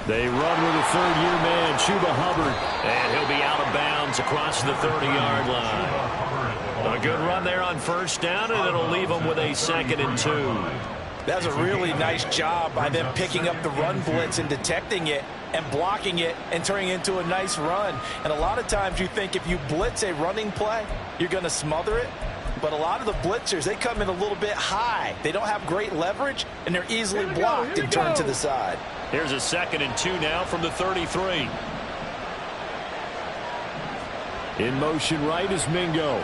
They run with a third-year man, Chuba Hubbard. And he'll be out of bounds across the 30-yard line. A good run there on first down, and it'll leave them with a 2nd and 2. That's a really nice job by them picking up the run blitz and detecting it and blocking it and turning it into a nice run. And a lot of times you think if you blitz a running play, you're going to smother it. But a lot of the blitzers, they come in a little bit high. They don't have great leverage, and they're easily blocked and turned to the side. Here's a 2nd and 2 now from the 33. In motion right is Mingo.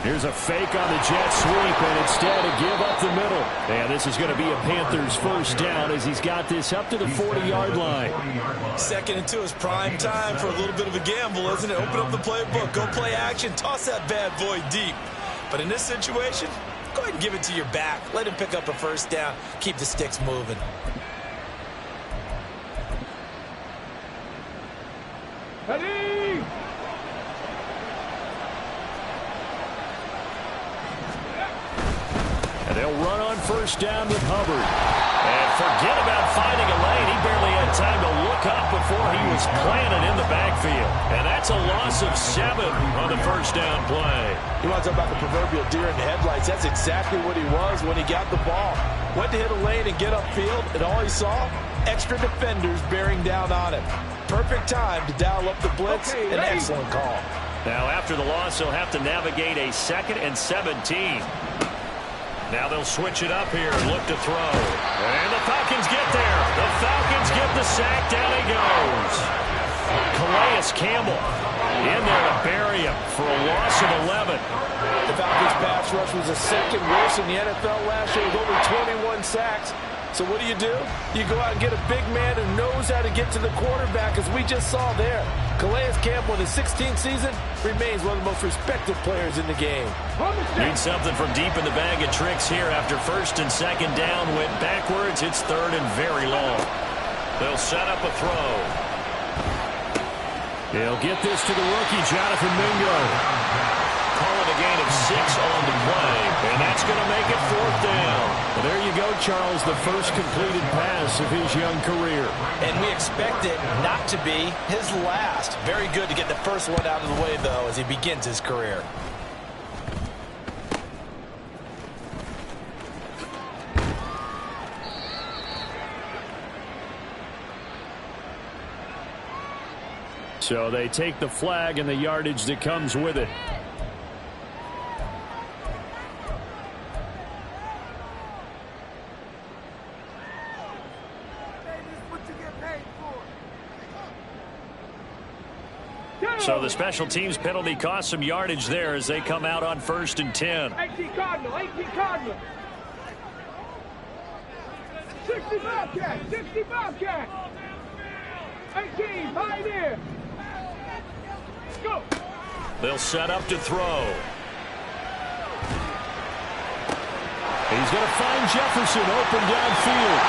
Here's a fake on the jet sweep, and instead a give up the middle. And this is going to be a Panthers first down as he's got this up to the 40-yard line. 2nd and 2 is prime time for a little bit of a gamble, isn't it? Open up the playbook, go play action, toss that bad boy deep. But in this situation, go ahead and give it to your back. Let him pick up a first down. Keep the sticks moving. Ready! And they'll run on first down with Hubbard. And forget about finding a lane. He barely had time to look up before he was planted in the backfield. And that's a loss of 7 on the first down play. You want to talk about the proverbial deer in the headlights. That's exactly what he was when he got the ball. Went to hit a lane and get upfield, and all he saw, extra defenders bearing down on him. Perfect time to dial up the blitz. An excellent call. Now, after the loss, he'll have to navigate a 2nd and 17. Now they'll switch it up here and look to throw. And the Falcons get there. The Falcons get the sack. Down he goes. Calais Campbell in there to bury him for a loss of 11. The Falcons' pass rush was the 2nd worst in the NFL last year with only 21 sacks. So what do? You go out and get a big man who knows how to get to the quarterback, as we just saw there. Calais Campbell in his 16th season remains one of the most respected players in the game. Need something from deep in the bag of tricks here after 1st and 2nd down. Went backwards. It's 3rd and very long. They'll set up a throw. He'll get this to the rookie, Jonathan Mingo. Calling a gain of 6 on the play, and that's going to make it 4th down. Well, there you go, Charles, the first completed pass of his young career. And we expect it not to be his last. Very good to get the first one out of the way, though, as he begins his career. So they take the flag and the yardage that comes with it. So the special teams penalty cost some yardage there as they come out on 1st and 10. 18 Cardinal, 18 Cardinal. 60 Bobcat, 60 Bobcat. 18, Pioneer. Go. They'll set up to throw. He's going to find Jefferson open downfield.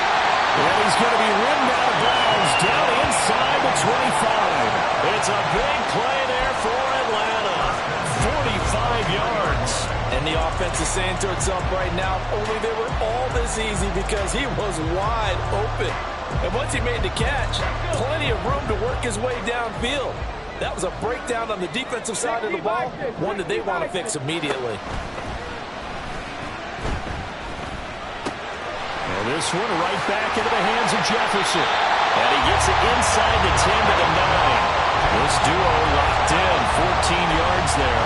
And he's going to be ridden out of bounds down inside the 25. It's a big play there for Atlanta. 45 yards. And the offense is saying to itself right now, only they were all this easy because he was wide open. And once he made the catch, plenty of room to work his way downfield. That was a breakdown on the defensive side of the ball, one that they want to fix immediately. And this one right back into the hands of Jefferson. And he gets it inside the 10 to the 9. This duo locked in, 14 yards there,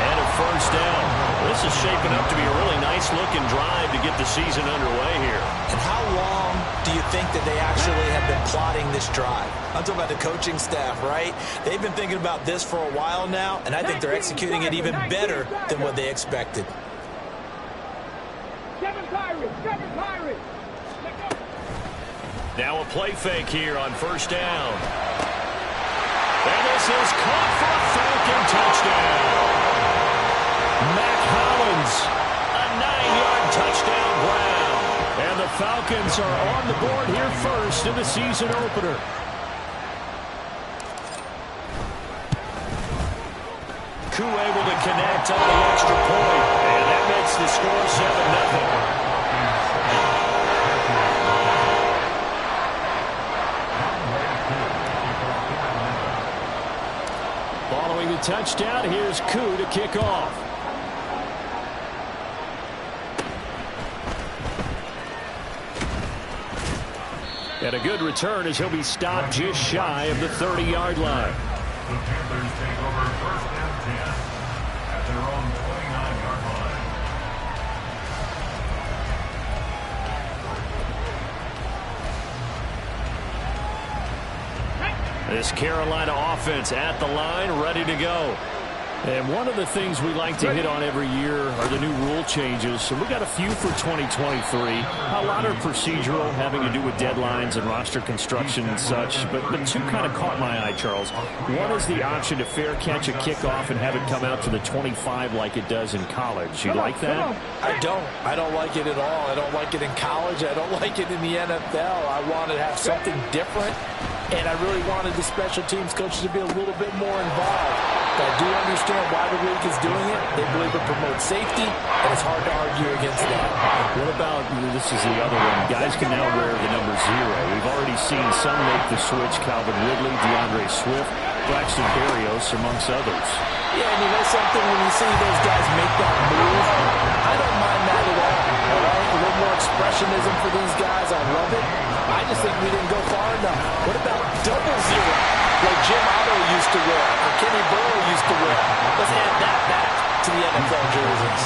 and a first down. This is shaping up to be a really nice-looking drive to get the season underway here. And how long do you think that they actually have been plotting this drive? I'm talking about the coaching staff, right? They've been thinking about this for a while now, and I think they're executing it even better than what they expected. Seven Pirates. Now a play fake here on first down. And this is caught for a Falcon touchdown. Mac Hollins, a 9-yard touchdown ground. And the Falcons are on the board here first in the season opener. Koo able to connect on the extra point, and that makes the score 7-0. Following the touchdown, here's Koo to kick off. And a good return as he'll be stopped just shy of the 30-yard line. The Panthers take over 1st and 10 at their own 29-yard line. This Carolina offense at the line, ready to go. And one of the things we like to hit on every year are the new rule changes. So we got a few for 2023. A lot are procedural, having to do with deadlines and roster construction and such. But two kind of caught my eye, Charles. One is the option to fair catch a kickoff and have it come out to the 25 like it does in college. You like that? I don't. I don't like it at all. I don't like it in college. I don't like it in the NFL. I want to have something different. And I really wanted the special teams coaches to be a little bit more involved. But I do understand why the league is doing it. They believe it promotes safety, and it's hard to argue against that. What about, this is the other one, guys can now wear the number 0. We've already seen some make the switch, Calvin Ridley, DeAndre Swift, Braxton Berrios, amongst others. Yeah, and you know something, when you see those guys make that move, I don't mind that at all. All right? A little more expressionism for these guys. I love it. I just think we didn't go far enough. What about double 0? Like Jim Otto used to wear, or Kenny Burrow used to wear. Let's add that back to the NFL jerseys.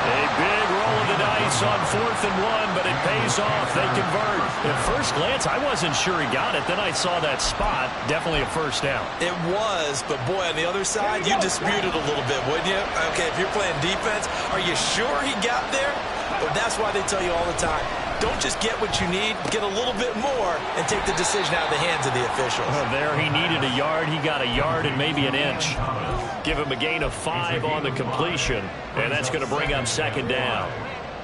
A big roll of the dice on 4th and 1, but it pays off. They convert. At first glance, I wasn't sure he got it. Then I saw that spot. Definitely a first down. It was, but boy, on the other side, you disputed a little bit, wouldn't you? Okay, if you're playing defense, are you sure he got there? But that's why they tell you all the time, don't just get what you need, get a little bit more, and take the decision out of the hands of the officials. Well, there he needed a yard. He got a yard and maybe an inch. Give him a gain of 5 on the completion, and that's going to bring up 2nd down.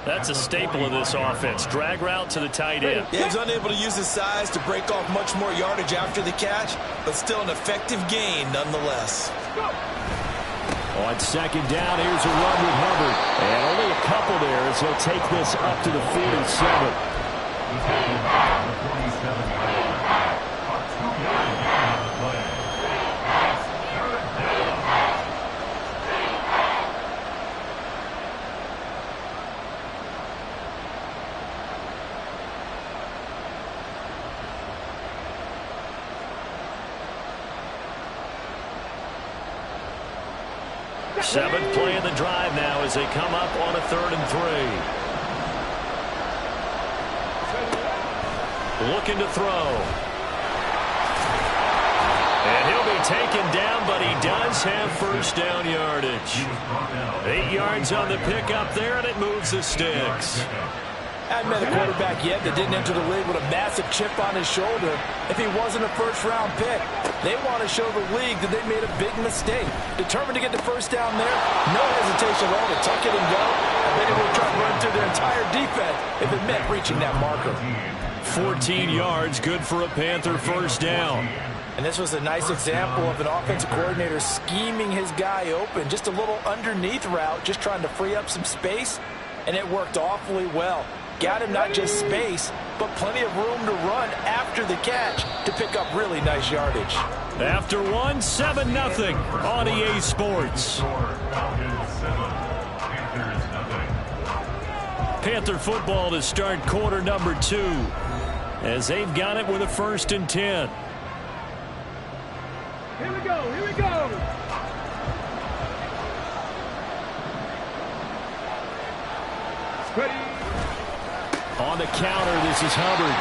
That's a staple of this offense. Drag route to the tight end. Yeah, he's unable to use his size to break off much more yardage after the catch, but still an effective gain nonetheless. On 2nd down, here's a run with Hubbard. And only a couple there as he'll take this up to the 47. Seventh play of the drive now as they come up on a 3rd and 3. Looking to throw. And he'll be taken down, but he does have first down yardage. 8 yards on the pickup there, and it moves the sticks. I haven't met a quarterback yet that didn't enter the league with a massive chip on his shoulder if he wasn't a first-round pick. They want to show the league that they made a big mistake. Determined to get the first down there, no hesitation at all to tuck it and go. I bet he would try to run through their entire defense if it meant reaching that marker. 14 yards, good for a Panther first down. And this was a nice example of an offensive coordinator scheming his guy open. Just a little underneath route, just trying to free up some space, and it worked awfully well. Got him not just space, but plenty of room to run after the catch to pick up really nice yardage. After 1, 7-0 on EA Sports. Panther football to start quarter number 2 as they've got it with a 1st and 10. Here we go, here we go. Ready. On the counter, this is Hubbard.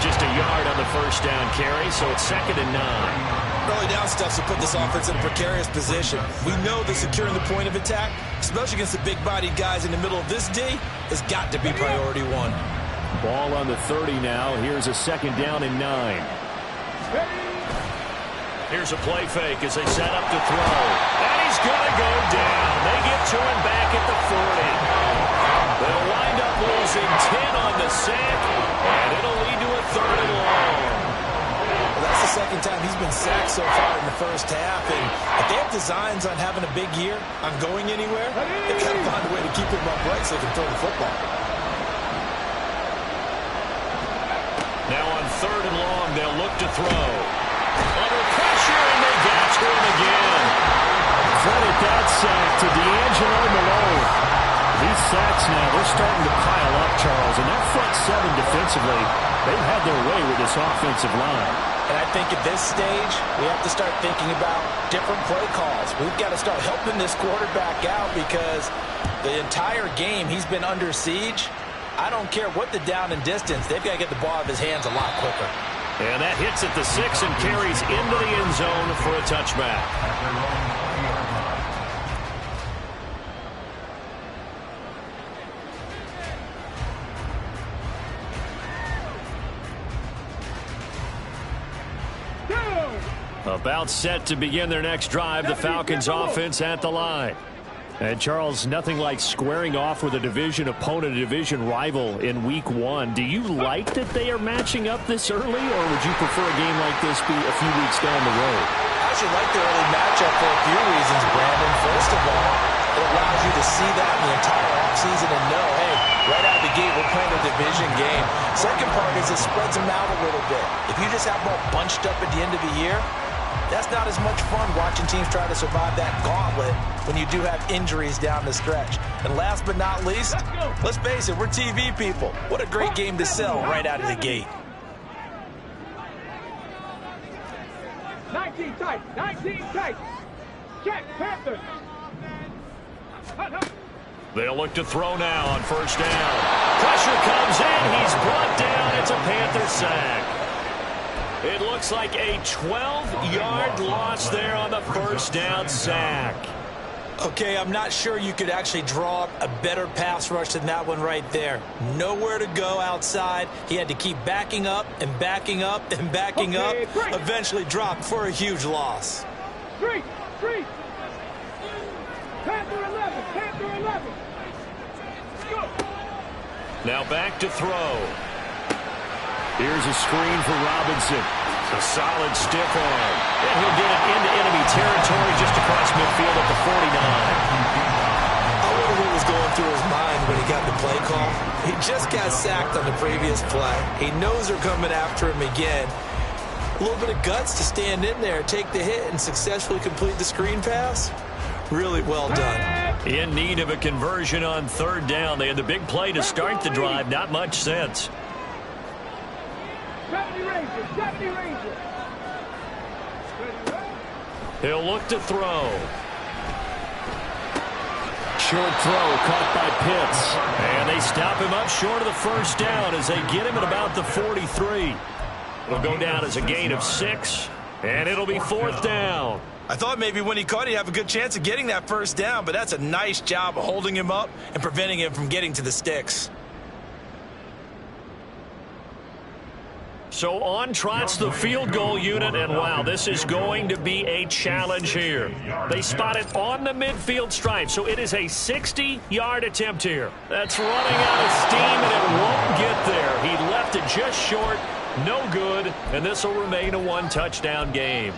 Just a yard on the first down carry, so it's 2nd and 9. Early down stuff to put this offense in a precarious position. We know that securing the point of attack, especially against the big-bodied guys in the middle of this D, has got to be priority 1. Ball on the 30 now. Here's a 2nd down and 9. Here's a play fake as they set up to throw. And he's going to go down. They get to him back at the 40. They'll wind up losing 10 on the sack, and it'll lead to a 3rd and long. Well, that's the 2nd time he's been sacked so far in the first half, and I they have designs on having a big year, on going anywhere. They've got to find a way to keep him upright so they can throw the football. Now on 3rd and long, they'll look to throw. Under pressure, and they got to him again. Credit that sack to D'Angelo Malone. These sacks now, they're starting to pile up, Charles. And that front 7 defensively, they've had their way with this offensive line. And I think at this stage, we have to start thinking about different play calls. We've got to start helping this quarterback out because the entire game he's been under siege. I don't care what the down and distance, they've got to get the ball out of his hands a lot quicker. And that hits at the 6 and carries into the end zone for a touchback. About set to begin their next drive, the Falcons offense at the line. And Charles, nothing like squaring off with a division opponent, a division rival in week 1. Do you like that they are matching up this early, or would you prefer a game like this be a few weeks down the road? I actually like the early matchup for a few reasons, Brandon. First of all, it allows you to see that in the entire offseason and know, hey, right out of the gate, we're playing a division game. Second part is it spreads them out a little bit. If you just have them all bunched up at the end of the year, that's not as much fun watching teams try to survive that gauntlet when you do have injuries down the stretch. And last but not least, let's face it, we're TV people. What a great game to sell right out of the gate. 19 tight, 19 tight. Check, Panthers. They'll look to throw now on 1st down. Pressure comes in. He's brought down. It's a Panther sack. It looks like a 12-yard loss there on the 1st down sack. Okay, I'm not sure you could actually draw up a better pass rush than that one right there. Nowhere to go outside. He had to keep backing up and backing up and backing up. Eventually dropped for a huge loss. 3. Panther 11, Panther 11. Go. Now back to throw. Here's a screen for Robinson. A solid stiff arm. And he'll get it into enemy territory just across midfield at the 49. I wonder what was going through his mind when he got the play call. He just got sacked on the previous play. He knows they're coming after him again. A little bit of guts to stand in there, take the hit, and successfully complete the screen pass. Really well done. In need of a conversion on 3rd down. They had the big play to start the drive. Not much sense. 70 Rangers. He'll look to throw. Short throw caught by Pitts. And they stop him up short of the 1st down as they get him at about the 43. It'll go down as a gain of 6, and it'll be 4th down. I thought maybe when he caught, he'd have a good chance of getting that 1st down, but that's a nice job of holding him up and preventing him from getting to the sticks. So on trots the field goal unit, and wow, this is going to be a challenge here. They spot it on the midfield stripe, so it is a 60-yard attempt here. That's running out of steam, and it won't get there. He left it just short, no good, and this will remain a 1-touchdown game.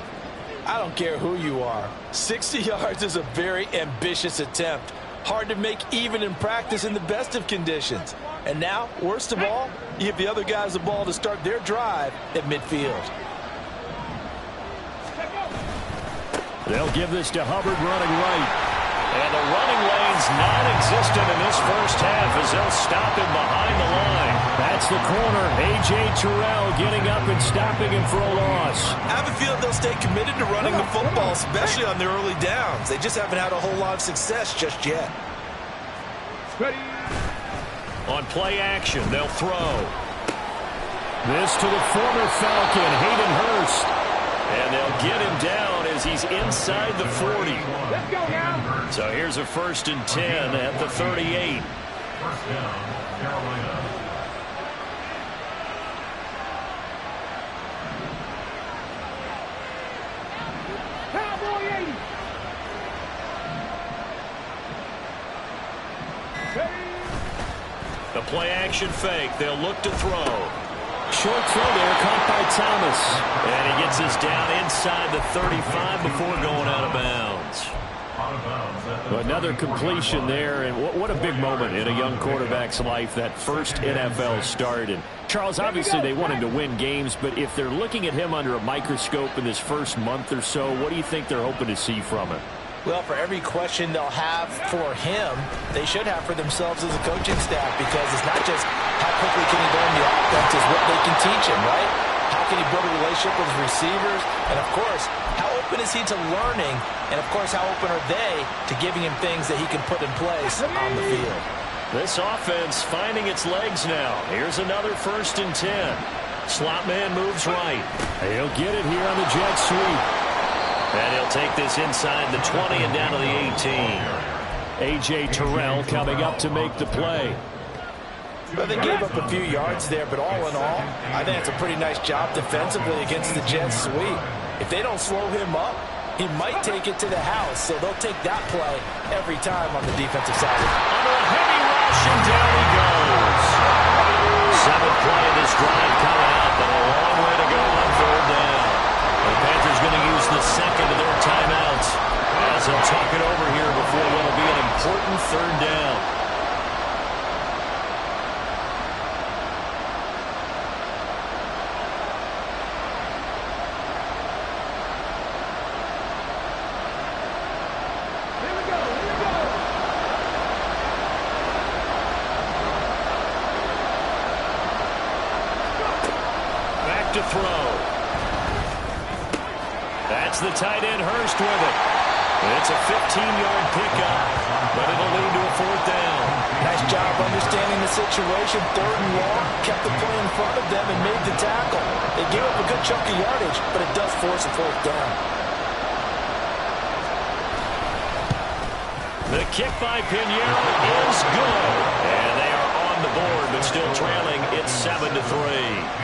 I don't care who you are. 60 yards is a very ambitious attempt. Hard to make even in practice in the best of conditions. And now, worst of all, you give the other guys the ball to start their drive at midfield. They'll give this to Hubbard running right. And the running lane's non-existent in this 1st half as they'll stop him behind the line. That's the corner. A.J. Terrell getting up and stopping him for a loss. I have a feeling they'll stay committed to running the football, especially on the early downs. They just haven't had a whole lot of success just yet. Ready. On play action, they'll throw. This to the former Falcon, Hayden Hurst. And they'll get him down as he's inside the 40. Let's go now. So here's a 1st and 10 at the 38. 1st down, Carolina. Cowboy 80. The play action fake. They'll look to throw. short throw there, caught by Thomas. And he gets us down inside the 35 before going out of bounds. Another completion there, and what a big moment in a young quarterback's life, that first NFL start. And Charles, obviously they want him to win games, but if they're looking at him under a microscope in this first month or so, what do you think they're hoping to see from him? Well, for every question they'll have for him, they should have for themselves as a coaching staff, because it's not just how quickly can he learn the offense, it's what they can teach him, right? How can he build a relationship with his receivers? And, of course, how open is he to learning? And, of course, how open are they to giving him things that he can put in place on the field? This offense finding its legs now. Here's another 1st and 10. Slot man moves right. He'll get it here on the jet sweep. And he'll take this inside the 20 and down to the 18. A.J. Terrell coming up to make the play. Well, they gave up a few yards there, but all in all, I think it's a pretty nice job defensively against the jet sweep. If they don't slow him up, he might take it to the house, so they'll take that play every time on the defensive side. Under a heavy rush, and down he goes. 7th play of this drive coming up, but a long way to go on 3rd down. The Panthers going to use the second of their timeouts as they'll talk it over here before what will be an important 3rd down. To throw. That's the tight end Hurst with it. It's a 15-yard pickup, but it'll lead to a 4th down. Nice job understanding the situation. 3rd and long, kept the play in front of them and made the tackle. They gave up a good chunk of yardage, but it does force a 4th down. The kick by Pinheiro is good. And they are on the board, but still trailing. It's 7-3.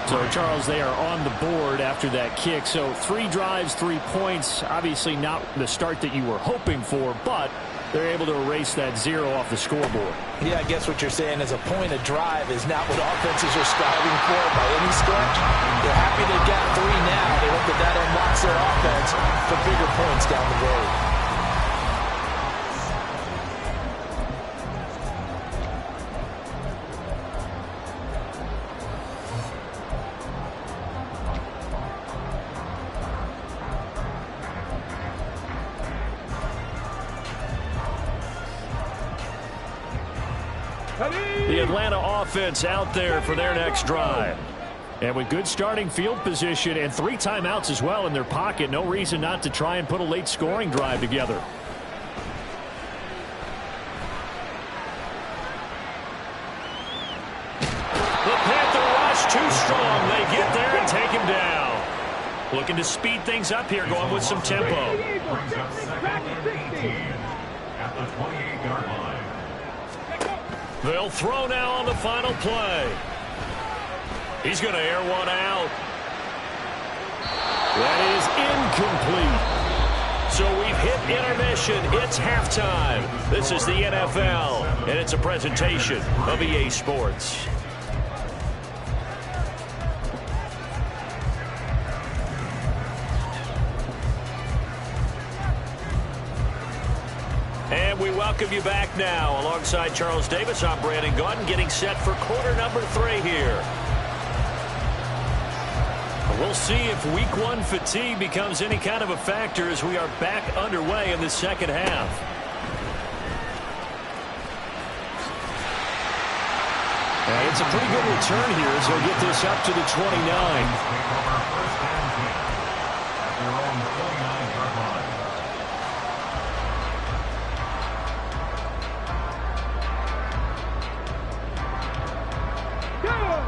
So, Charles, they are on the board after that kick. So 3 drives, 3 points. Obviously not the start that you were hoping for, but they're able to erase that 0 off the scoreboard. Yeah, I guess what you're saying is a point of drive is not what offenses are striving for by any stretch. They're happy they got 3 now. They hope that that unlocks their offense for bigger points down the road. The Atlanta offense out there for their next drive. And with good starting field position and 3 timeouts as well in their pocket, no reason not to try and put a late scoring drive together. The Panther rush too strong. They get there and take him down. Looking to speed things up here, going with some tempo. Brings up 2nd and 18 at the 28-yard line. They'll throw now on the final play. He's going to air one out. That is incomplete. So we've hit intermission. It's halftime. This is the NFL, and it's a presentation of EA Sports. And we welcome you back now. Alongside Charles Davis, I'm Brandon Gaudin, getting set for quarter number 3 here. We'll see if week 1 fatigue becomes any kind of a factor as we are back underway in the second half. And it's a pretty good return here as they'll get this up to the 29.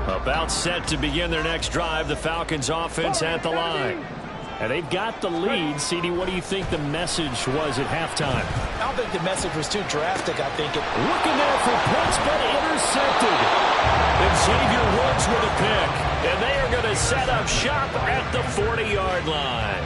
About set to begin their next drive, the Falcons offense at the line. And they've got the lead. CD, what do you think the message was at halftime? I don't think the message was too drastic. I think it... Looking there for Pitts, but intercepted. And Xavier Woods with a pick. And they are going to set up shop at the 40-yard line.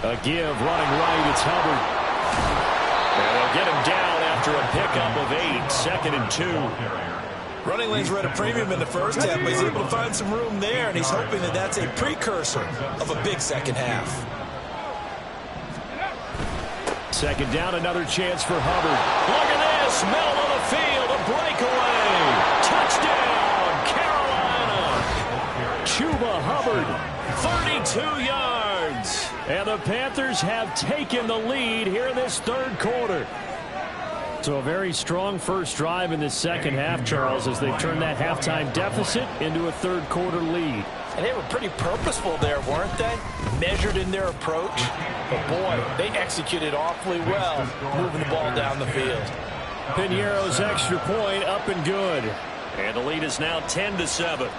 A give running right. It's Hubbard. And they'll get him down after a pickup of 8. 2nd and 2. Running lanes were at a premium in the first half, but he's able to find some room there, and he's hoping that that's a precursor of a big second half. 2nd down, another chance for Hubbard. Look at this. Middle of the field, a breakaway. Touchdown, Carolina. Chuba Hubbard, 32 yards. And the Panthers have taken the lead here in this 3rd quarter. So a very strong first drive in this second half, Charles, as they've turned that halftime deficit into a 3rd quarter lead. And they were pretty purposeful there, weren't they? Measured in their approach. But, boy, they executed awfully well moving the ball down the field. Piñeiro's extra point up and good. And the lead is now 10-7.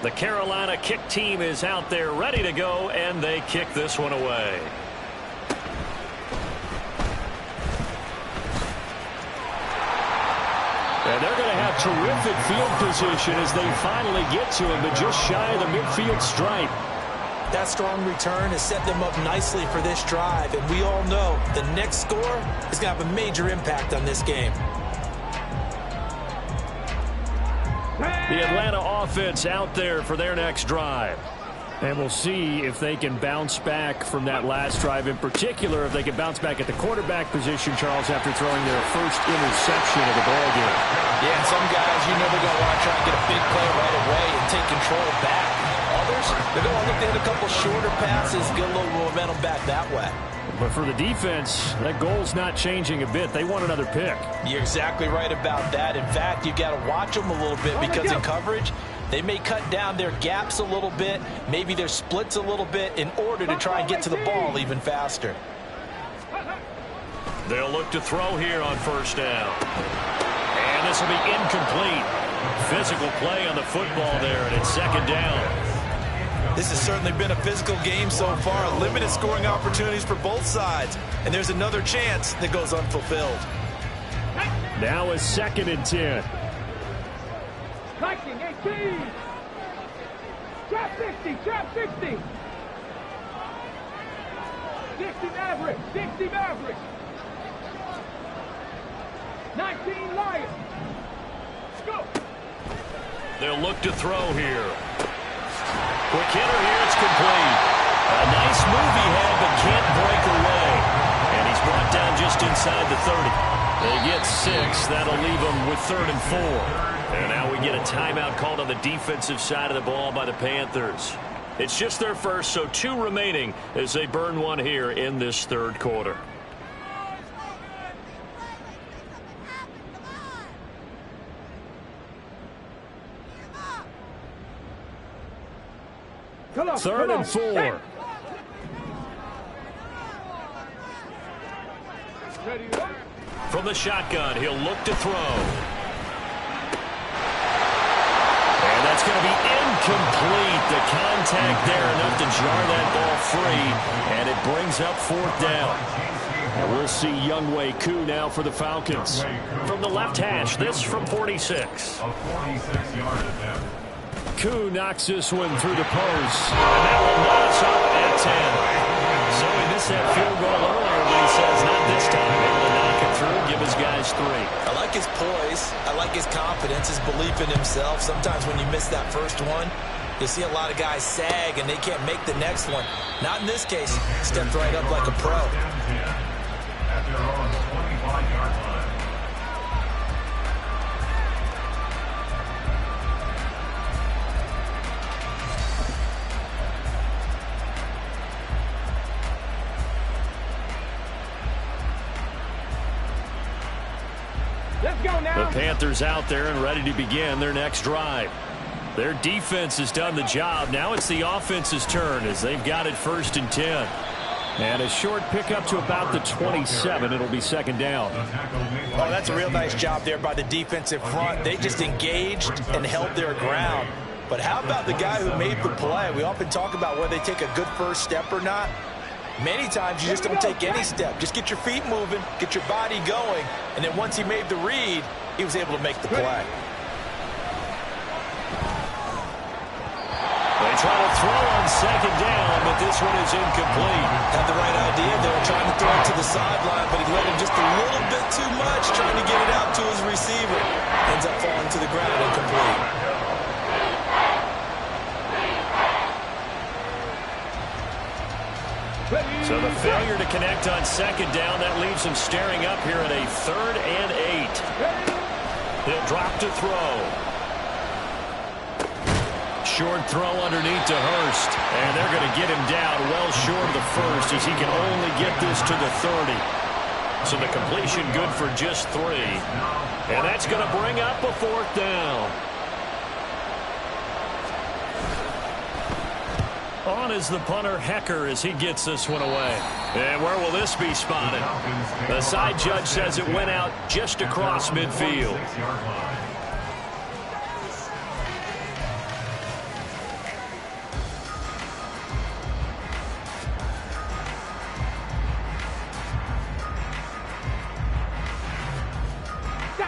The Carolina kick team is out there ready to go, and they kick this one away. And they're going to have terrific field position as they finally get to him, but just shy of the midfield stripe. That strong return has set them up nicely for this drive, and we all know the next score is going to have a major impact on this game. The Atlanta offense out there for their next drive. And we'll see if they can bounce back from that last drive. In particular, if they can bounce back at the quarterback position, Charles, after throwing their first interception of the ball game. Yeah, and some guys, you know, they're going to want to try and get a big play right away and take control back. Others, they're going to look to hit a couple shorter passes, get a little momentum back that way. But for the defense, that goal's not changing a bit. They want another pick. You're exactly right about that. In fact, you've got to watch them a little bit because in coverage, they may cut down their gaps a little bit, maybe their splits a little bit in order to try and get to the ball even faster. They'll look to throw here on 1st down. And this will be incomplete. Physical play on the football there, and it's 2nd down. This has certainly been a physical game so far. Limited scoring opportunities for both sides. And there's another chance that goes unfulfilled. Now a 2nd and 10. Liking 18. Trap 60, trap 60. 60 Mavericks, 60 Mavericks. 19 Lions. Go. They'll look to throw here. Quick hitter here, it's complete. A nice move he had, but can't break away. And he's brought down just inside the 30. They get 6. That'll leave them with 3rd and 4. And now we get a timeout called on the defensive side of the ball by the Panthers. It's just their first, so 2 remaining as they burn one here in this 3rd quarter. Come on, 3rd and 4. Hey. Ready to go. From the shotgun, he'll look to throw. And that's going to be incomplete. The contact there enough to jar that ball free, and it brings up 4th down. And we'll see Younghoe Koo now for the Falcons. From the left hash, this from 46. A 46-yard attempt. Koo knocks this one through the post. And that will notch up at 10. So he missed that field goal earlier, but he says not this time. Able to knock it through, give his guys 3. I like his poise. I like his confidence, his belief in himself. Sometimes when you miss that first one, you see a lot of guys sag and they can't make the next one. Not in this case. Stepped right up like a pro. At their own 25-yard line. Let's go now. The Panthers out there and ready to begin their next drive. Their defense has done the job. Now it's the offense's turn as they've got it 1st and 10. And a short pickup to about the 27. It'll be 2nd down. Oh, that's a real nice job there by the defensive front. They just engaged and held their ground. But how about the guy who made the play? We often talk about whether they take a good first step or not. Many times you just don't take any step. Just get your feet moving, get your body going, and then once he made the read, he was able to make the play. They They try to throw on second down, but this one is incomplete. Had the right idea. They were trying to throw it to the sideline, but he let him just a little bit too much, trying to get it out to his receiver. Ends up falling to the ground incomplete. So the failure to connect on second down, that leaves him staring up here at a 3rd and 8. He'll drop to throw. Short throw underneath to Hurst. And they're going to get him down well short of the first as he can only get this to the 30. So the completion good for just 3. And that's going to bring up a 4th down. On is the punter, Hecker, as he gets this one away. And where will this be spotted? The side judge says it went out just across midfield.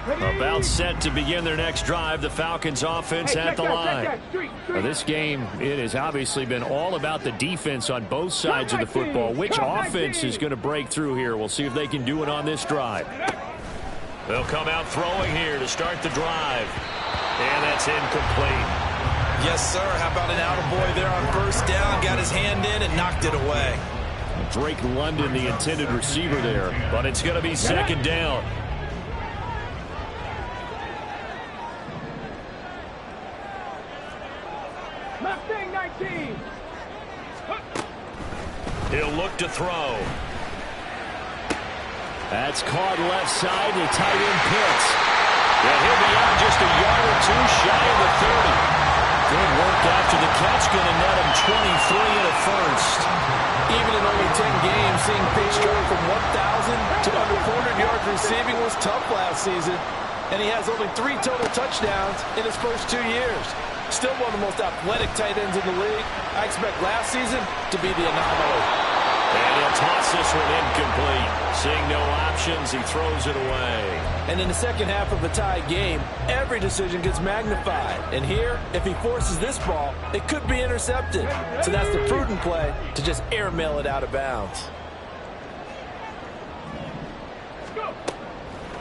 About set to begin their next drive. The Falcons offense at the line. Now, this game, it has obviously been all about the defense on both sides of the football. Which offense is going to break through here? We'll see if they can do it on this drive. They'll come out throwing here to start the drive. And that's incomplete. Yes, sir. How about an attaboy there on first down? Got his hand in and knocked it away. Drake London, the intended receiver there. But it's going to be second down. Mustang 19. He'll look to throw. That's caught left side. The tight end Pitts. And he'll be out just a yard or two shy of the 30. Good work after the catch. Going to net him 23 and a first. Even in only 10 games, seeing Pitts drop from 1,000 to under 400 yards receiving was tough last season. And he has only 3 total touchdowns in his first 2 years. Still one of the most athletic tight ends in the league. I expect last season to be the anomaly. And he'll toss this one incomplete. Seeing no options, he throws it away. And in the second half of a tie game, every decision gets magnified. And here, if he forces this ball, it could be intercepted. So that's the prudent play to just airmail it out of bounds.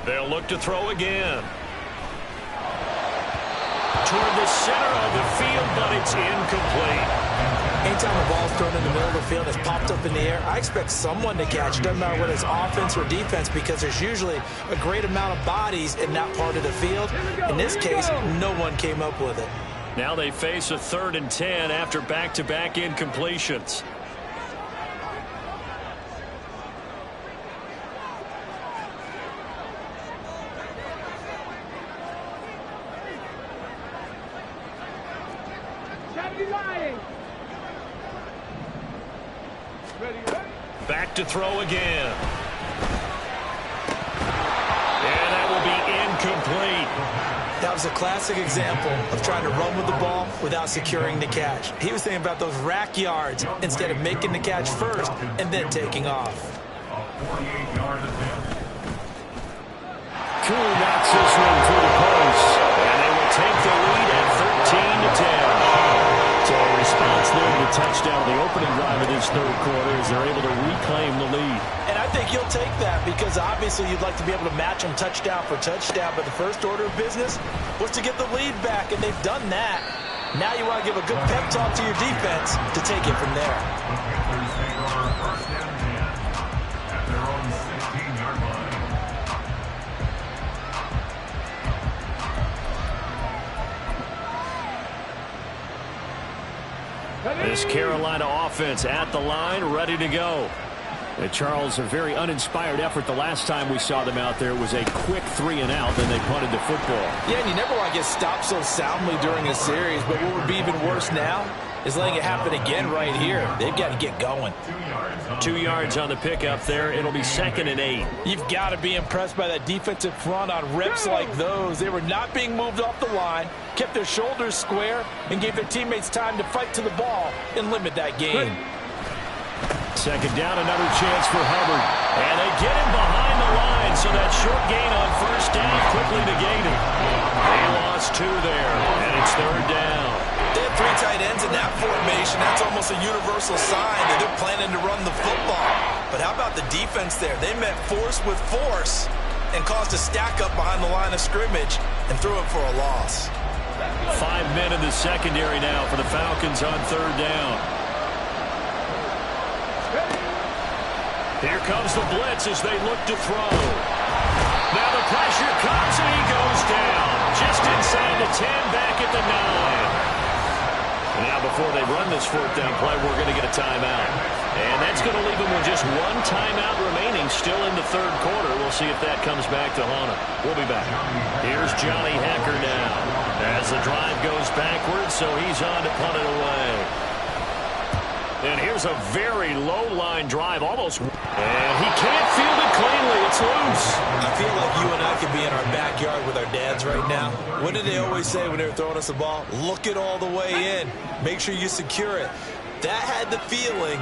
They'll look to throw again. Toward the center of the field, but it's incomplete. Anytime a ball's thrown in the middle of the field, it's popped up in the air, I expect someone to catch. It doesn't matter whether it's offense or defense, because there's usually a great amount of bodies in that part of the field. In this case, no one came up with it. Now they face a 3rd and 10 after back-to-back incompletions. Back to throw again. And that will be incomplete. That was a classic example of trying to run with the ball without securing the catch. He was thinking about those rack yards instead of making the catch first and then taking off. 48-yard attempt. Cool knocks this one through the post. And they will take the lead at 13-10. So a response there to the touchdown, the opening drive of this 3rd quarter, as they're able to reclaim the lead. And I think you'll take that because obviously you'd like to be able to match them touchdown for touchdown, but the first order of business was to get the lead back, and they've done that. Now you want to give a good pep talk to your defense to take it from there. Panthers take over first and 10 at their own 16-yard line. This Carolina offense at the line, ready to go. And Charles, a very uninspired effort the last time we saw them out there. It was a quick 3 and out, then they punted the football. Yeah, and you never want to get stopped so soundly during a series, but what would be even worse now is letting it happen again right here. They've got to get going. 2 yards on the pickup there. It'll be 2nd and 8. You've got to be impressed by that defensive front on rips like those. They were not being moved off the line, kept their shoulders square, and gave their teammates time to fight to the ball and limit that game. 2nd down, another chance for Hubbard. And they get him behind the line, so that short gain on first down quickly negated. They lost 2 there, and it's 3rd down. They have three tight ends in that formation, that's almost a universal sign that they're planning to run the football. But how about the defense there? They met force with force and caused a stack up behind the line of scrimmage and threw it for a loss. 5 men in the secondary now for the Falcons on third down. Here comes the blitz as they look to throw. Now the pressure comes and he goes down. Just inside the 10, back at the 9. Now before they run this fourth down play, we're going to get a timeout. And that's going to leave them with just one timeout remaining still in the third quarter. We'll see if that comes back to haunt them. We'll be back. Here's Johnny Hecker now as the drive goes backwards, so he's on to punt it away. And here's a very low-line drive, almost. And he can't field it cleanly. It's loose. I feel like you and I could be in our backyard with our dads right now. What did they always say when they were throwing us the ball? Look it all the way in. Make sure you secure it. That had the feeling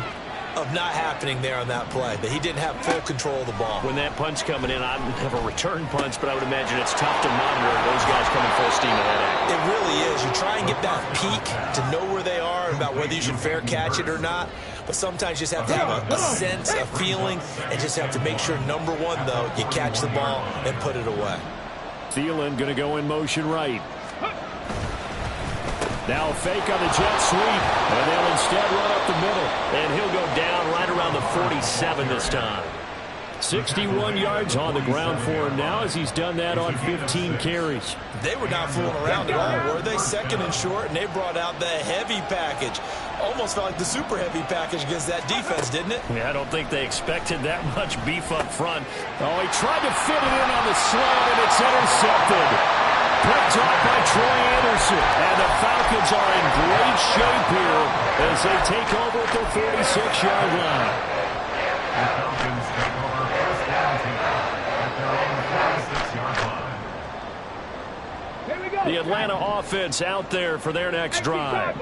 of not happening there on that play, that he didn't have full control of the ball. When that punt's coming in, I don't have a return punch, but I would imagine it's tough to monitor those guys coming full steam ahead. It really is. You try and get that peek to know where they are about whether you should fair catch it or not, but sometimes you just have to have a sense, a feeling, and just have to make sure, number one, though, you catch the ball and put it away. Thielen going to go in motion right. Now a fake on the jet sweep, and they'll instead run up the middle, and he'll go down right around the 47 this time. 61 yards on the ground for him now as he's done that on 15 carries. They were not fooling around at all, were they? Second and short, and they brought out the heavy package. Almost felt like the super heavy package against that defense, didn't it? Yeah, I don't think they expected that much beef up front. Oh, he tried to fit it in on the slant, and it's intercepted. Picked up by Troy Anderson. And the Falcons are in great shape here as they take over at their 46-yard line. The Falcons take over first down at their own 46-yard line. The Atlanta offense out there for their next drive.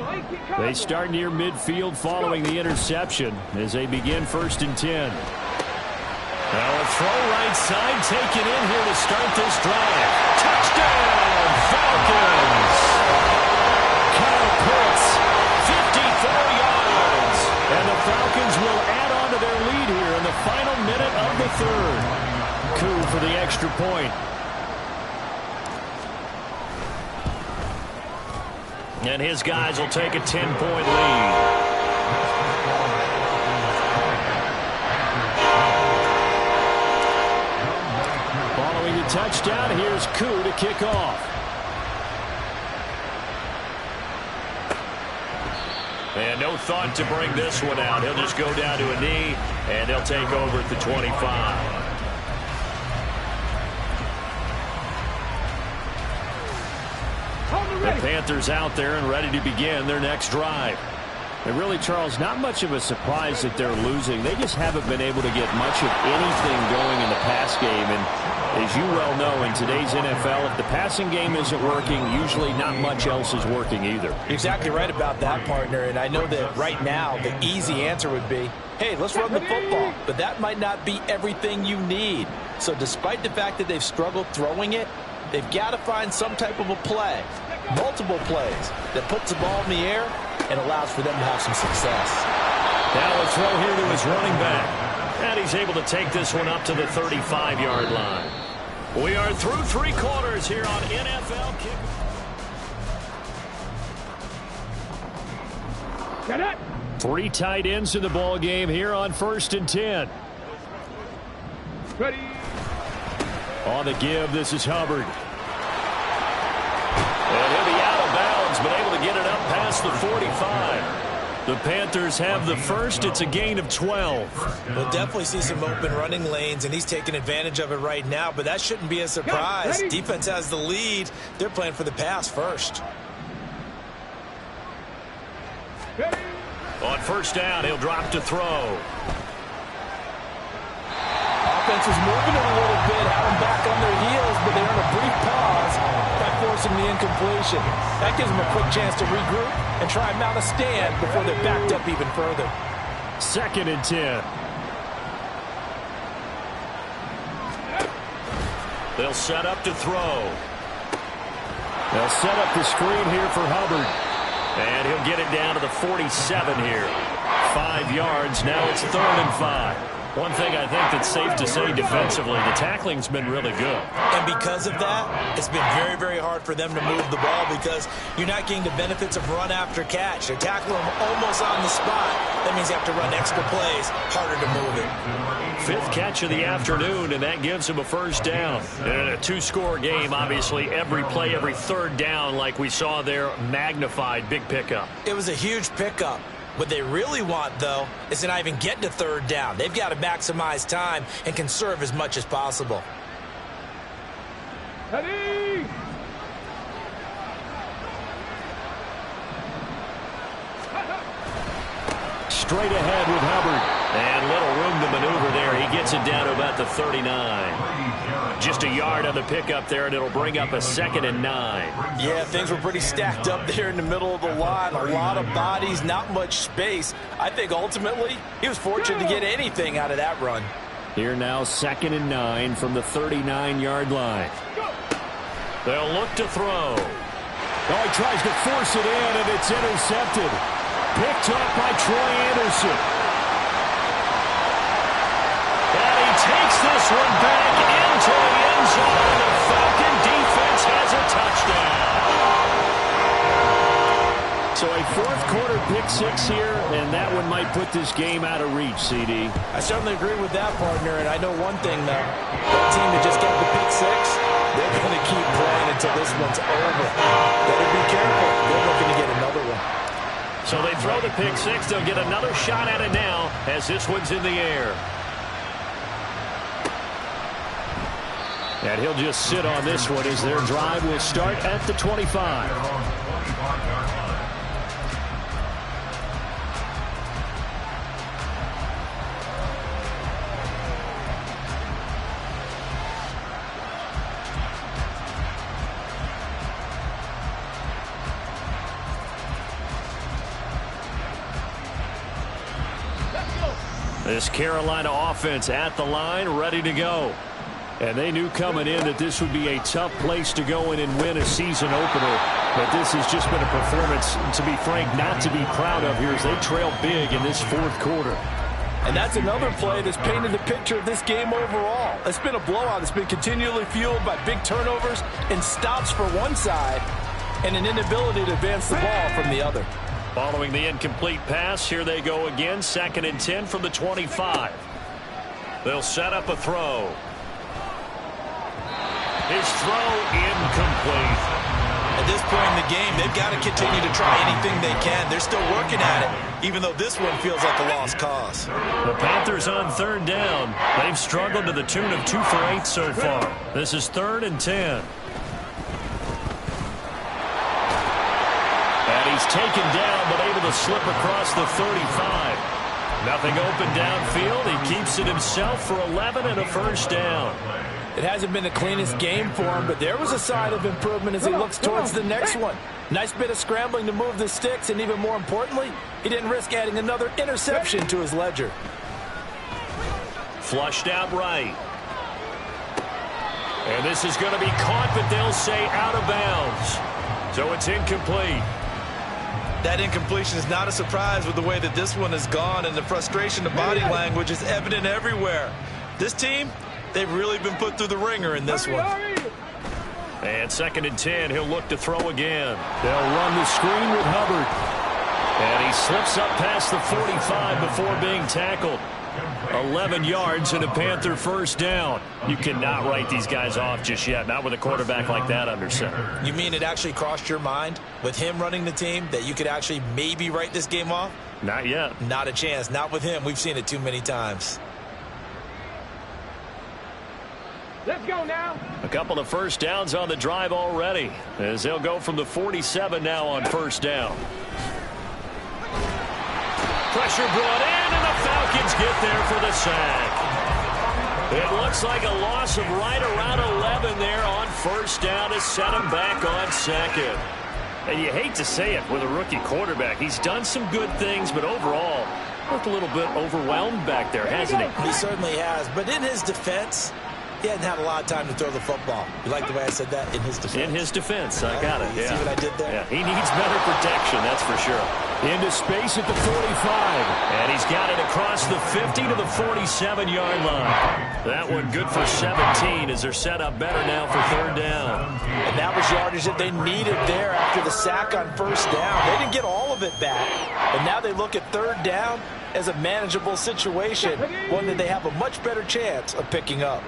They start near midfield following the interception as they begin 1st and 10. Now a throw right side taken in here to start this drive. Touchdown, Falcons! Kyle Pitts, 54 yards. And the Falcons will add on to their lead here in the final minute of the third. Coup for the extra point. And his guys will take a 10-point lead. Following the touchdown, here's Koo to kick off. And no thought to bring this one out. He'll just go down to a knee, and they'll take over at the 25. The Panthers out there and ready to begin their next drive. And really, Charles, not much of a surprise that they're losing. They just haven't been able to get much of anything going in the pass game. And as you well know, in today's NFL, if the passing game isn't working, usually not much else is working either. You're exactly right about that, partner. And I know that right now the easy answer would be, hey, let's run the football. But that might not be everything you need. So despite the fact that they've struggled throwing it, they've got to find some type of a play, multiple plays, that puts the ball in the air and allows for them to have some success. Now a throw here to his running back. And he's able to take this one up to the 35-yard line. We are through 3 quarters here on NFL Kick. 3 tight ends in the ball game here on 1st and 10. Ready. On the give, this is Hubbard. And he'll be out of bounds, but able to get it up past the 45. The Panthers have the first. It's a gain of 12. We'll definitely see some open running lanes, and he's taking advantage of it right now, but that shouldn't be a surprise. Defense has the lead. They're playing for the pass first. On 1st down, he'll drop to throw. Offense was moving it a little bit, had them back on their heels, but they earn a brief pause by forcing the incompletion. That gives them a quick chance to regroup and try and mount a stand before they're backed up even further. 2nd and 10. They'll set up to throw. They'll set up the screen here for Hubbard. And he'll get it down to the 47 here. 5 yards. Now it's 3rd and 5. One thing I think that's safe to say defensively, the tackling's been really good. And because of that, it's been very, very hard for them to move the ball because you're not getting the benefits of run after catch. They're tackling them almost on the spot. That means you have to run extra plays, harder to move it. 5th catch of the afternoon, and that gives him a 1st down. And in a 2-score game, obviously, every play, every 3rd down, like we saw there, magnified. Big pickup. It was a huge pickup. What they really want, though, is to not even get to 3rd down. They've got to maximize time and conserve as much as possible. Ready? Straight ahead with Hubbard. And little room to maneuver there. He gets it down to about the 39. Just a yard on the pickup there, and it'll bring up a 2nd and 9. Yeah, things were pretty stacked up there in the middle of the line. A lot of bodies, not much space. I think ultimately he was fortunate to get anything out of that run. Here now, 2nd and 9 from the 39-yard line. They'll look to throw. Oh, he tries to force it in, and it's intercepted. Picked up by Troy Anderson. And he takes this one back into the end zone. The Falcon defense has a touchdown. So a 4th-quarter pick-6 here, and that one might put this game out of reach, CD. I certainly agree with that, partner, and I know one thing, though. That team that just got the pick-6, they're going to keep playing until this one's over. Better be careful. They're looking to get another one. So they throw the pick-6. They'll get another shot at it now as this one's in the air. And he'll just sit on this one as their drive will start at the 25. This Carolina offense at the line, ready to go. And they knew coming in that this would be a tough place to go in and win a season opener. But this has just been a performance, to be frank, not to be proud of here as they trail big in this 4th quarter. And that's another play that's painted the picture of this game overall. It's been a blowout. It's been continually fueled by big turnovers and stops for one side and an inability to advance the ball from the other. Following the incomplete pass, here they go again. 2nd and 10 from the 25. They'll set up a throw. His throw incomplete. At this point in the game, they've got to continue to try anything they can. They're still working at it, even though this one feels like a lost cause. The Panthers on 3rd down. They've struggled to the tune of 2 for 8 so far. This is 3rd and 10. And he's taken down, but able to slip across the 35. Nothing open downfield. He keeps it himself for 11 and a 1st down. It hasn't been the cleanest game for him, but there was a sign of improvement as he looks towards the next one. Nice bit of scrambling to move the sticks, and even more importantly, he didn't risk adding another interception to his ledger. Flushed out right. And this is going to be caught, but they'll say out of bounds. So it's incomplete. That incompletion is not a surprise with the way that this one has gone, and the frustration, the body language is evident everywhere. This team, they've really been put through the ringer in this one. And 2nd and 10, he'll look to throw again. They'll run the screen with Hubbard. And he slips up past the 45 before being tackled. 11 yards and a Panther 1st down. You cannot write these guys off just yet, not with a quarterback like that under center. You mean it actually crossed your mind with him running the team that you could actually maybe write this game off? Not yet. Not a chance. Not with him. We've seen it too many times. Let's go now. A couple of 1st downs on the drive already as they'll go from the 47 now on 1st down. Pressure brought in, and the Falcons get there for the sack. It looks like a loss of right around 11 there on 1st down to set him back on 2nd. And you hate to say it with a rookie quarterback. He's done some good things, but overall, looked a little bit overwhelmed back there, hasn't he? He certainly has. But in his defense, He hadn't had a lot of time to throw the football. You like the way I said that? In his defense. In his defense. I got it. You see what I did there? Yeah, he needs better protection, that's for sure. Into space at the 45. And he's got it across the 50 to the 47-yard line. That one good for 17 as they're set up better now for third down. And that was yardage that they needed there after the sack on first down. They didn't get all of it back. But now they look at third down as a manageable situation, one that they have a much better chance of picking up.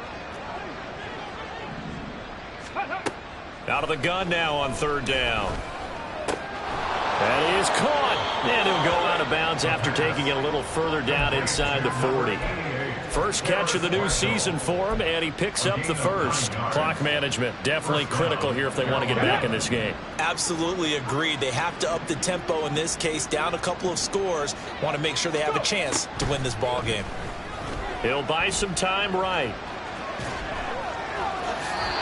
Out of the gun now on third down. That is caught. And he'll go out of bounds after taking it a little further down inside the 40. First catch of the new season for him, and he picks up the first. Clock management definitely critical here if they want to get back in this game. Absolutely agreed. They have to up the tempo in this case, down a couple of scores. Want to make sure they have a chance to win this ball game. He'll buy some time right.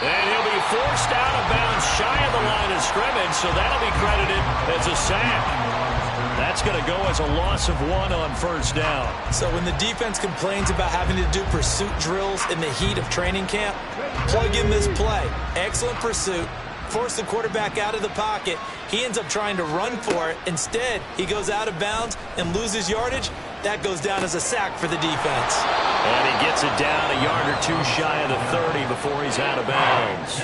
And he'll be forced out of bounds shy of the line of scrimmage, so that'll be credited as a sack. That's going to go as a loss of 1 on first down. So when the defense complains about having to do pursuit drills in the heat of training camp, plug in this play. Excellent pursuit. Force the quarterback out of the pocket. He ends up trying to run for it. Instead, he goes out of bounds and loses yardage. That goes down as a sack for the defense. And he gets it down a yard or two shy of the 30 before he's out of bounds.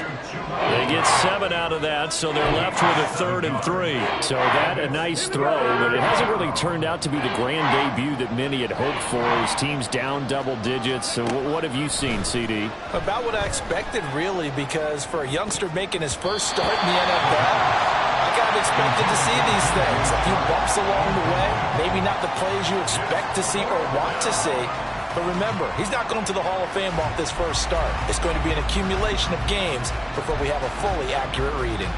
They get 7 out of that, so they're left with a 3rd and 3. So that a nice throw, but it hasn't really turned out to be the grand debut that many had hoped for. His team's down double digits. So what have you seen, CD? About what I expected, really, because for a youngster making his first start in the NFL, I kind of expected to see these things. A few bumps along the way, maybe not the plays you expect to see or want to see. But remember, he's not going to the Hall of Fame off this first start. It's going to be an accumulation of games before we have a fully accurate reading.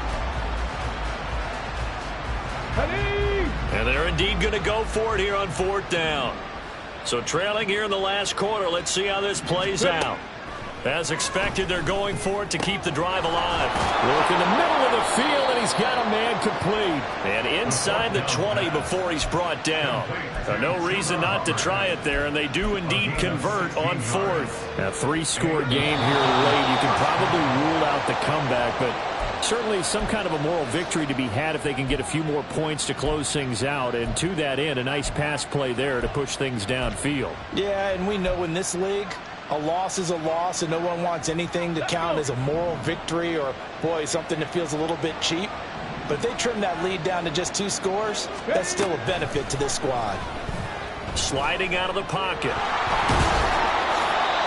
And they're indeed going to go for it here on 4th down. So trailing here in the last quarter, let's see how this plays out. As expected, they're going for it to keep the drive alive. Work in the middle of the field, and he's got a man complete. And inside the 20 before he's brought down. So no reason not to try it there, and they do indeed convert on 4th. A 3-score game here late. You can probably rule out the comeback, but certainly some kind of a moral victory to be had if they can get a few more points to close things out. And to that end, a nice pass play there to push things downfield. Yeah, and we know in this league, a loss is a loss, and no one wants anything to count as a moral victory or, boy, something that feels a little bit cheap. But if they trim that lead down to just 2 scores, that's still a benefit to this squad. Sliding out of the pocket.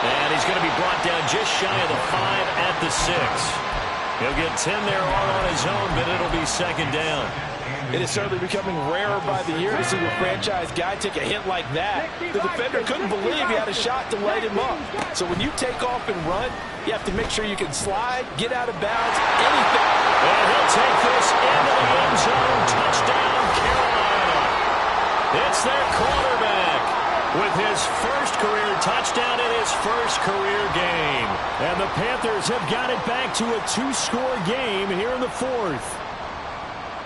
And he's going to be brought down just shy of the 5 at the 6. He'll get 10 there all on his own, but it'll be 2nd down. It is certainly becoming rarer by the year to see a franchise guy take a hit like that. The defender couldn't believe he had a shot to light him up. So when you take off and run, you have to make sure you can slide, get out of bounds, anything. And he'll take this into the end zone. Touchdown, Carolina. It's their quarterback with his first career touchdown in his first career game. And the Panthers have got it back to a 2-score game here in the 4th.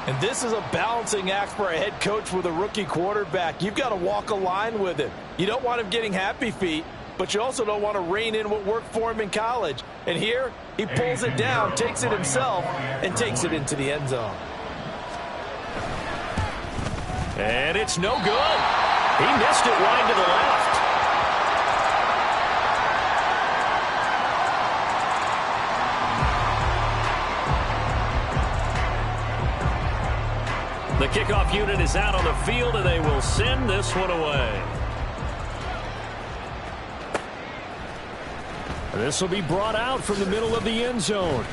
And this is a balancing act for a head coach with a rookie quarterback. You've got to walk a line with him. You don't want him getting happy feet, but you also don't want to rein in what worked for him in college. And here, he pulls it down, takes it himself, and takes it into the end zone. And it's no good. He missed it wide to the left. The kickoff unit is out on the field, and they will send this one away. This will be brought out from the middle of the end zone.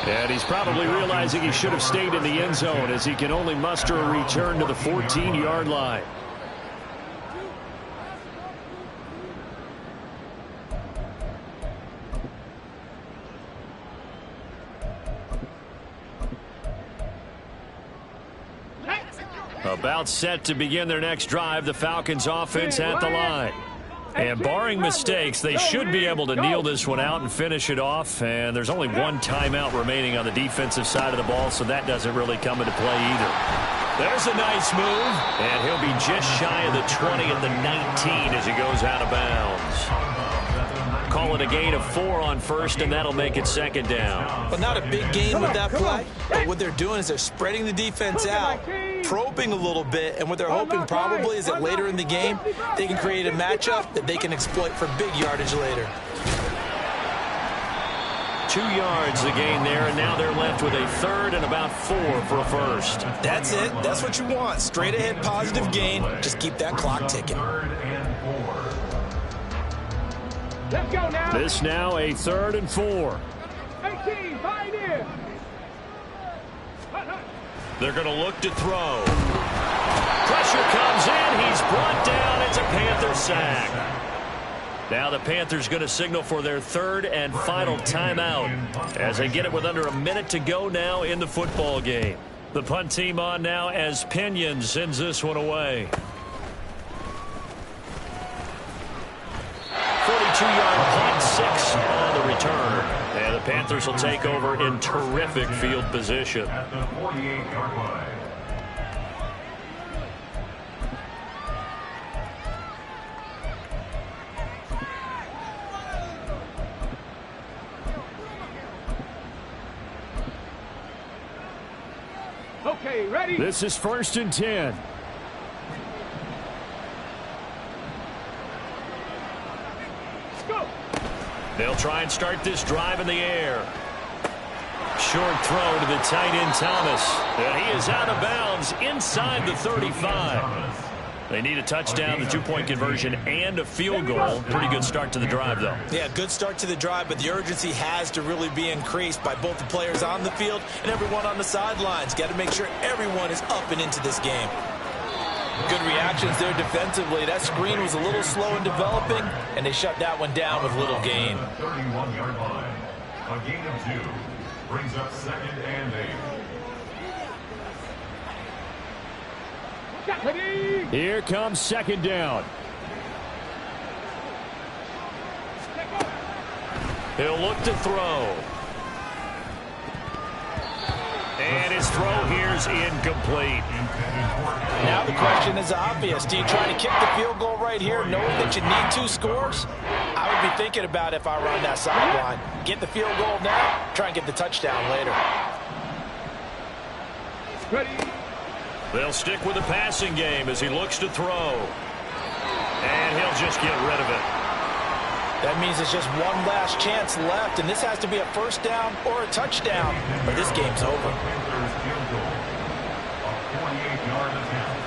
And he's probably realizing he should have stayed in the end zone as he can only muster a return to the 14-yard line. About set to begin their next drive, the Falcons offense at the line. And barring mistakes, they should be able to kneel this one out and finish it off. And there's only 1 timeout remaining on the defensive side of the ball, so that doesn't really come into play either. There's a nice move. And he'll be just shy of the 20 at the 19 as he goes out of bounds. call it a gain of 4 on first, and that'll make it second down. But not a big gain with that play. But what they're doing is they're spreading the defense out, probing a little bit, and what they're hoping probably is that later in the game, they can create a matchup that they can exploit for big yardage later. 2 yards the gain there, and now they're left with a third and about 4 for a first. That's it. That's what you want. Straight ahead positive gain. Just keep that clock ticking. Let's go now. This now a 3rd and 4. 18, bind in. They're going to look to throw. Pressure comes in. He's brought down. It's a Panther sack. Now the Panthers going to signal for their 3rd and final timeout as they get it with under a minute to go now in the football game. The punt team on now as Pinion sends this one away. 42-yard punt, 6 on the return. And the Panthers will take over in terrific field position. At the 48-yard line. Okay, ready? This is 1st and 10. Let's go. They'll try and start this drive in the air. Short throw to the tight end Thomas. And he is out of bounds inside the 35. They need a touchdown, the 2-point conversion, and a field goal. Pretty good start to the drive, though. Yeah, good start to the drive, but the urgency has to really be increased by both the players on the field and everyone on the sidelines. Got to make sure everyone is up and into this game. Good reactions there defensively. That screen was a little slow in developing, and they shut that one down with little gain. 31-yard line. A gain of 2 brings up 2nd and 8. Here comes 2nd down. He'll look to throw. And his throw here is incomplete. Now the question is obvious. Do you try to kick the field goal right here knowing that you need 2 scores? I would be thinking about if I were on that sideline. Get the field goal now, try and get the touchdown later. Ready? They'll stick with the passing game as he looks to throw. And he'll just get rid of it. That means it's just one last chance left, and this has to be a 1st down or a touchdown, or this game's over. Panthers field goal. A 48-yard attempt.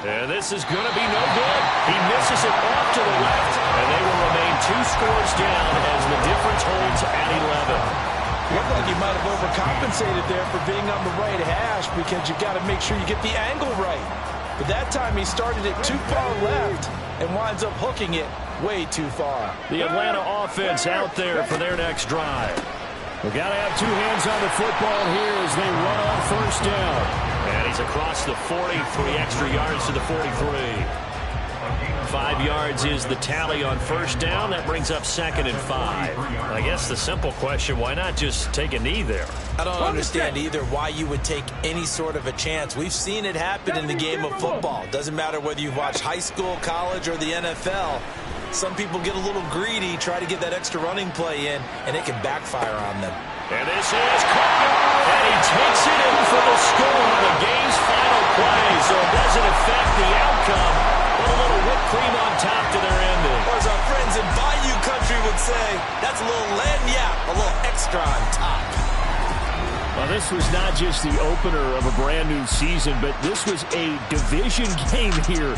And this is going to be no good. He misses it off to the left, and they will remain 2 scores down as the difference holds at 11. Looked like he might have overcompensated there for being on the right hash because you've got to make sure you get the angle right. But that time he started it too far left and winds up hooking it way too far. The Atlanta offense out there for their next drive. We've got to have 2 hands on the football here as they run on 1st down. And he's across the 40, 3 extra yards to the 43. 5 yards is the tally on 1st down. That brings up 2nd and 5. I guess the simple question, why not just take a knee there? I don't understand either why you would take any sort of a chance. We've seen it happen in the game of football. Doesn't matter whether you've watched high school, college, or the NFL. Some people get a little greedy, try to get that extra running play in, and it can backfire on them. And this is caught, and he takes it in for the score on the game's final play, so it doesn't affect the outcome. But a little whipped cream on top to their ending. Or as our friends in Bayou Country would say, that's a little lagniappe, a little extra on top. Well, this was not just the opener of a brand new season, but this was a division game here.